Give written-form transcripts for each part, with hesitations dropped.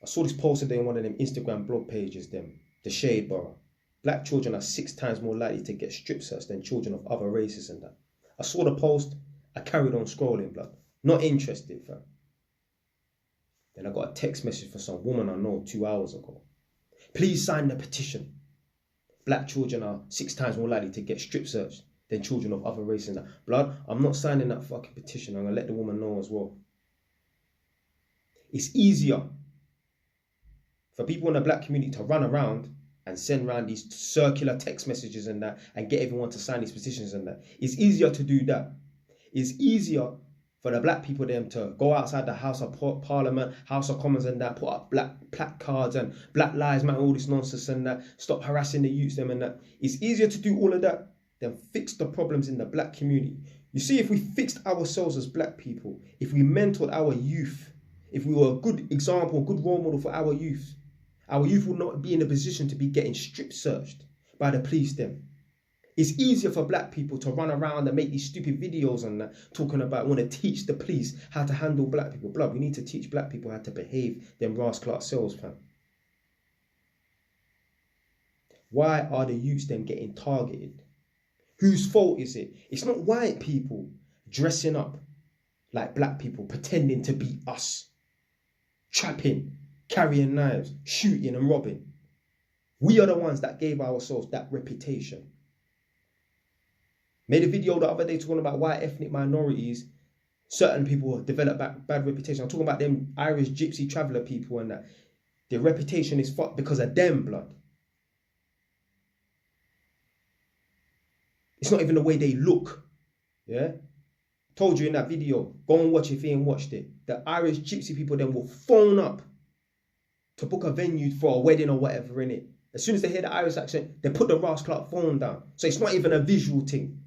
I saw this posted in one of them Instagram blog pages, the Shade Bar. Black children are 6 times more likely to get strip searched than children of other races and that. I saw the post, I carried on scrolling, blood. Not interested, fam. Then I got a text message from some woman I know 2 hours ago. Please sign the petition. Black children are 6 times more likely to get strip searched than children of other races and that. Blood, I'm not signing that fucking petition. I'm going to let the woman know as well. It's easier for people in the black community to run around and send around these circular text messages and that and get everyone to sign these petitions and that. It's easier to do that. It's easier for the black people them to go outside the House of Parliament, House of Commons and that, put up black placards and Black Lives Matter, all this nonsense and that, stop harassing the youths them and that. It's easier to do all of that than fix the problems in the black community. You see, if we fixed ourselves as black people, if we mentored our youth, if we were a good example, a good role model for our youth will not be in a position to be getting strip searched by the police them. It's easier for black people to run around and make these stupid videos and that, talking about want to teach the police how to handle black people. Blood, we need to teach black people how to behave them rascal ourselves, fam. Why are the youths them getting targeted? Whose fault is it? It's not white people dressing up like black people, pretending to be us. Trapping, carrying knives, shooting and robbing. We are the ones that gave ourselves that reputation. Made a video the other day talking about why ethnic minorities, certain people develop bad reputation. I'm talking about them Irish gypsy traveller people and that. Their reputation is fucked because of them, blood. It's not even the way they look. Yeah? Told you in that video, go and watch it if you ain't watched it. The Irish gypsy people then will phone up to book a venue for a wedding or whatever in it. As soon as they hear the Irish accent, they put the rascal phone down. So it's not even a visual thing.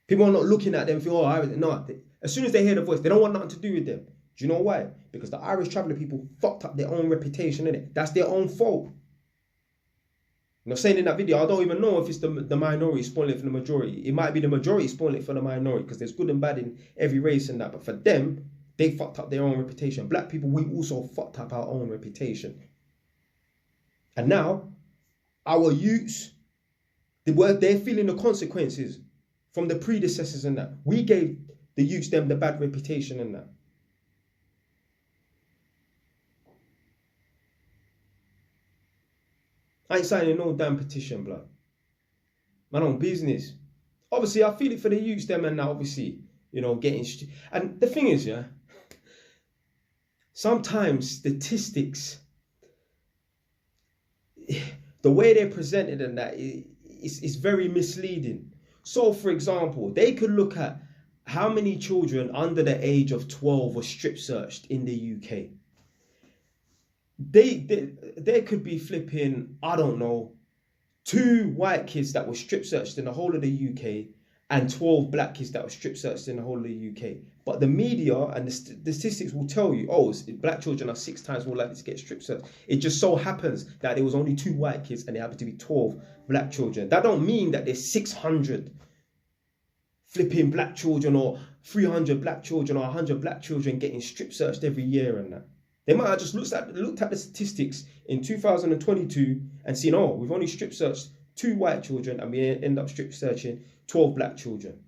People are not looking at them and feel, oh, Irish. No, as soon as they hear the voice, they don't want nothing to do with them. Do you know why? Because the Irish traveller people fucked up their own reputation, innit? That's their own fault. You know, saying in that video, I don't even know if it's the minority spoiling it for the majority. It might be the majority spoiling it for the minority because there's good and bad in every race and that. But for them, they fucked up their own reputation. Black people, we also fucked up our own reputation. And now, our youths, they're feeling the consequences from the predecessors and that. We gave the youths them the bad reputation and that. I ain't signing no damn petition, blood. Man on business. Obviously, I feel it for the youths them and now, obviously, you know, getting... And the thing is, yeah, sometimes statistics, the way they're presented and that is very misleading. So, for example, they could look at how many children under the age of 12 were strip searched in the UK. They could be flipping, I don't know, 2 white kids that were strip searched in the whole of the UK and 12 black kids that were strip searched in the whole of the UK. But the media and the statistics will tell you, oh, black children are 6 times more likely to get strip searched. It just so happens that there was only 2 white kids and there happened to be 12 black children. That don't mean that there's 600 flipping black children or 300 black children or 100 black children getting strip searched every year and that. They might have just looked at the statistics in 2022 and seen, oh, we've only strip searched 2 white children and we end up strip searching 12 black children.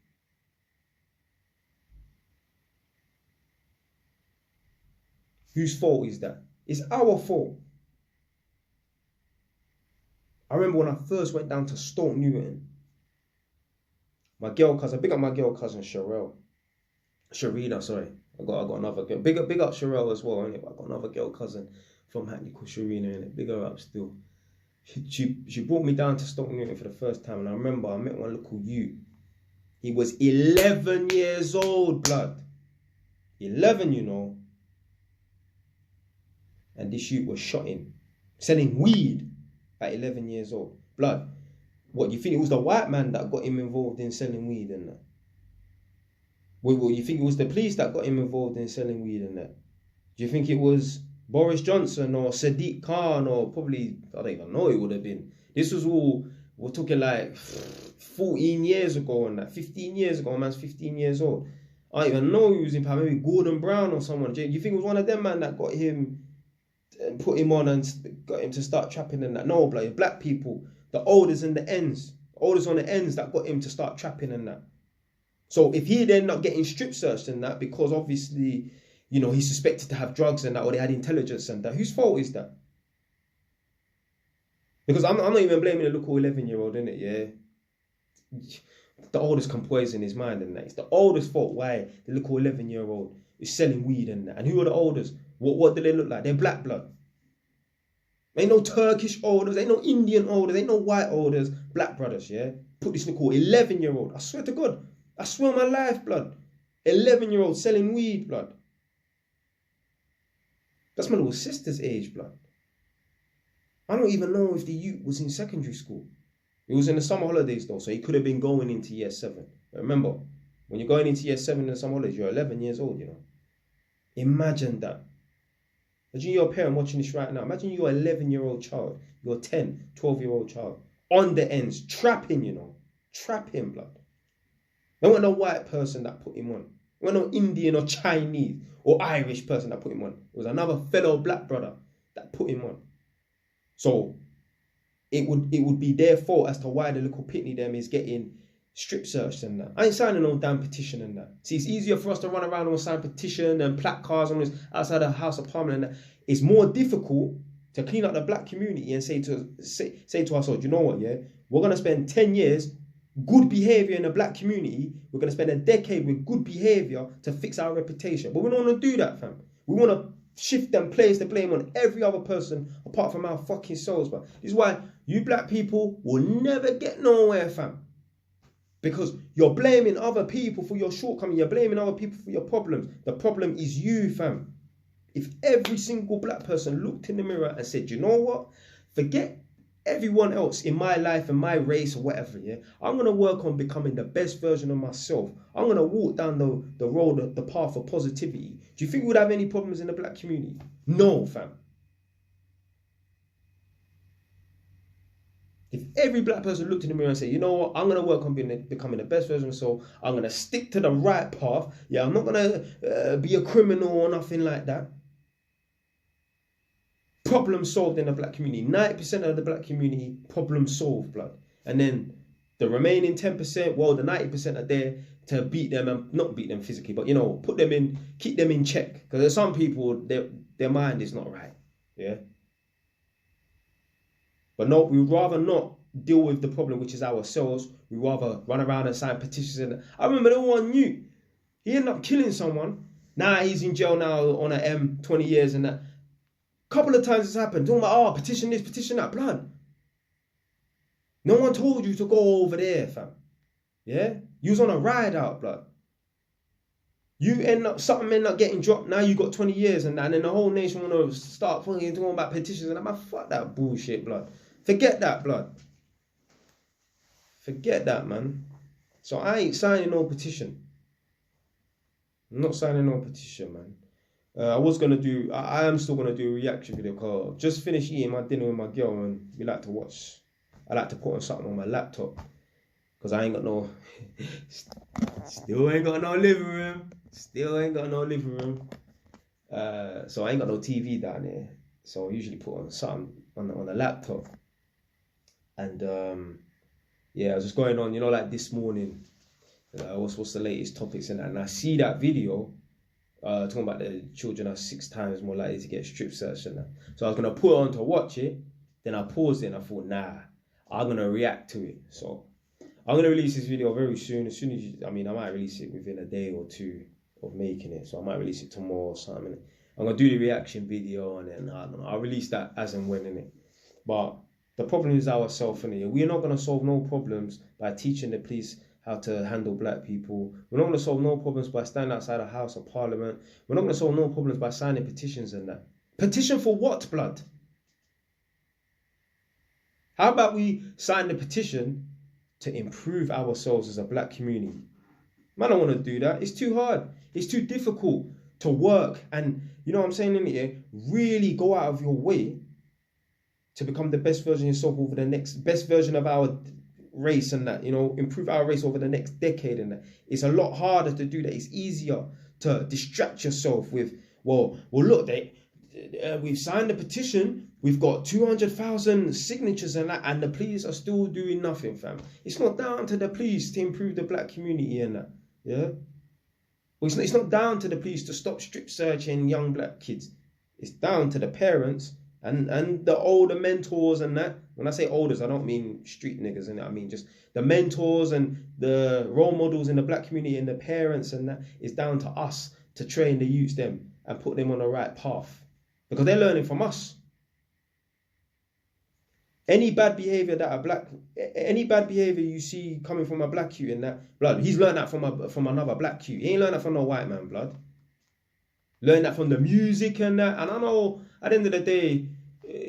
Whose fault is that? It's our fault. I remember when I first went down to Stoke Newton, my girl cousin, big up my girl cousin Sharina, sorry. I got another girl. Big up Sherelle as well, innit? But I got another girl cousin from Hackney called Sharina, innit? Big her up still. She brought me down to Stoke Newton for the first time, and I remember I met one little youth. He was 11 years old, blood. 11, you know. And this youth was shotting, selling weed at 11 years old. Blood. What, you think it was the white man that got him involved in selling weed and that? Well, you think it was the police that got him involved in selling weed and that? Do you think it was Boris Johnson or Sadiq Khan or probably, I don't even know, it would have been. This was all, we're talking like 14 years ago and that, 15 years ago, man's 15 years old. I don't even know who was in power. Maybe Gordon Brown or someone. You think it was one of them man that got him and put him on and got him to start trapping and that? No, bloody black people, the olders and the ends, olders on the ends that got him to start trapping and that. So if he then not getting strip searched and that because obviously, you know, he's suspected to have drugs and that, or they had intelligence and that, whose fault is that? Because I'm not even blaming the little 11-year-old, innit, yeah? The oldest can poison his mind and that. It's the oldest fault why the little 11-year-old is selling weed and that. And who are the oldest? What do they look like? They're black blood. Ain't no Turkish olders, ain't no Indian olders, ain't no white olders, black brothers, yeah? Put this little 11-year-old, I swear to God, I swear on my life, blood. 11-year-old selling weed, blood. That's my little sister's age, blood. I don't even know if the youth was in secondary school. It was in the summer holidays though, so he could have been going into year 7. But remember, when you're going into year 7 in the summer holidays, you're 11 years old, you know. Imagine that. Imagine you're a parent watching this right now. Imagine you're an 11-year-old child, you're a 10, 12-year-old child, on the ends, trapping, you know. Trapping, blood. There wasn't no white person that put him on. There wasn't no Indian or Chinese or Irish person that put him on. It was another fellow black brother that put him on. So it would be their fault as to why the little pitney them is getting strip searched and that. I ain't signing no damn petition and that. See, it's easier for us to run around and sign petition and placards on this outside the House of Parliament and that. It's more difficult to clean up the black community and say to ourselves, you know what, yeah? We're going to spend 10 years good behaviour in the black community. We're going to spend a decade with good behaviour to fix our reputation. But we don't want to do that, fam. We want to shift and place the blame on every other person apart from our fucking souls, but this is why you black people will never get nowhere, fam. Because you're blaming other people for your shortcomings. You're blaming other people for your problems. The problem is you, fam. If every single black person looked in the mirror and said, you know what? Forget everyone else in my life and my race or whatever, yeah? I'm going to work on becoming the best version of myself. I'm going to walk down the road, the path of positivity. Do you think we'd have any problems in the black community? No, fam. If every black person looked in the mirror and said, you know what, I'm going to work on becoming the best version of myself. I'm going to stick to the right path. Yeah, I'm not going to be a criminal or nothing like that. Problem solved in the black community. 90% of the black community, problem solved, blood. And then the remaining 10%, well, the 90% are there to beat them and not beat them physically, but, you know, put them in, keep them in check. Because there's some people, their mind is not right. Yeah. But no, we'd rather not deal with the problem, which is ourselves. We'd rather run around and sign petitions. And I remember the one knew. He ended up killing someone. Now he's in jail now on a M, 20 years and that. Couple of times it's happened. Talking about, oh, petition this, petition that, blood. No one told you to go over there, fam. Yeah? You was on a ride out, blood. Something end up getting dropped. Now you got 20 years and that, and then the whole nation want to start talking about petitions and that. Man, fuck that bullshit, blood. Forget that, blood. Forget that, man. So I ain't signing no petition. I'm not signing no petition, man. I am still going to do a reaction video because just finished eating my dinner with my girl and we like to watch. I like to put on something on my laptop because I ain't got no, still ain't got no living room. Still ain't got no living room. So I ain't got no TV down there. So I usually put on something on the laptop. And yeah, I was just going on, you know, like this morning, what's the latest topics and that. And I see that video talking about the children are 6 times more likely to get strip searched and that. So I was going to put it on to watch it. Then I paused it and I thought, nah, I'm going to react to it. So I'm going to release this video very soon. As soon as I might release it within a day or two of making it. So I might release it tomorrow or something. I'm going to do the reaction video and then, I don't know, I'll release that as and when, innit. But the problem is ourselves, innit. We're not going to solve no problems by teaching the police how to handle black people. We're not going to solve no problems by standing outside the House of Parliament. We're not going to solve no problems by signing petitions and that. Petition for what, blood? How about we sign the petition to improve ourselves as a black community? Man, I don't want to do that. It's too hard. It's too difficult to work and, you know what I'm saying, in it, really go out of your way to become the best version of yourself over the next best version of our race and that, you know, improve our race over the next decade and that. It's a lot harder to do that. It's easier to distract yourself with, well, look, we've signed the petition, we've got 200,000 signatures and that, and the police are still doing nothing, fam. It's not down to the police to improve the black community and that, yeah? Well, it's not down to the police to stop strip searching young black kids. It's down to the parents and the older mentors and that. When I say olders, I don't mean street niggas and that. I mean just the mentors and the role models in the black community and the parents and that. It's down to us to train the youths them and put them on the right path. Because they're learning from us. Any bad behavior you see coming from a black youth in that, blood, he's learned that from another black youth. He ain't learned that from no white man, blood. Learn that from the music and that. And I know at the end of the day,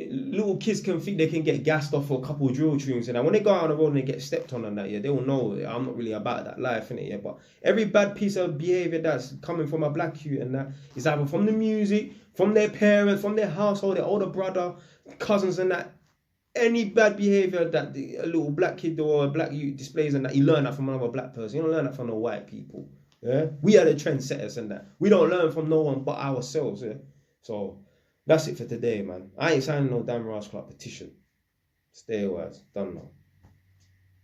little kids can think they can get gassed off for a couple of drill tunes and that. When they go out on the road and they get stepped on and that, yeah, they will know I'm not really about that life, innit, yeah. But every bad piece of behavior that's coming from a black youth and that is either from the music, from their parents, from their household, their older brother, cousins and that. Any bad behavior that a little black kid or a black youth displays and that, you learn that from another black person. You don't learn that from the white people. Yeah, we are the trendsetters and that. We don't learn from no one but ourselves. Yeah, so that's it for today, man. I ain't signing no damn Rascal petition. Stay away. Done now.